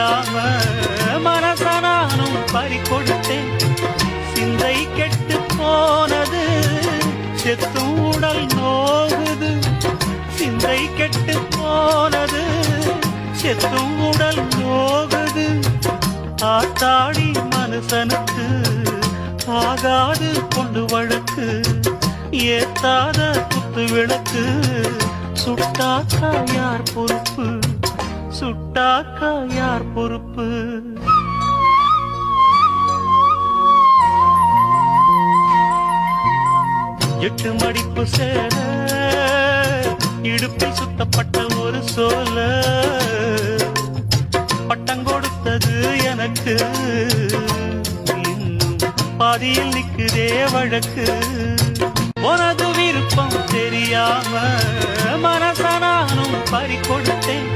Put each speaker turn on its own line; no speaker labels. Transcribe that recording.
தெரியாம மனசனானும் பறி கொடுத்தேன். சிந்தை கெட்டு போனது செத்தும் உடல் நோகுது. சிந்தை கெட்டு போனது செத்தும் உடல் நோகுது. ஆத்தாடி மனுஷனுக்கு ஆகாது கொண்டு வழக்கு. ஏத்தாத குத்து விளக்கு சுட்டாக்கா யார் பொறுப்பு? சுட்டாக்கா யார் பொறுப்பு? எட்டு மடிப்பு சேர இடுப்பில் சுத்தப்பட்ட ஒரு சோல பட்டம் கொடுத்தது எனக்கு. இன்னும் பாதியில் நிக்குதே வழக்கு. உனது விருப்பம் தெரியாம மனசனானும் பறி கொடுத்தேன்.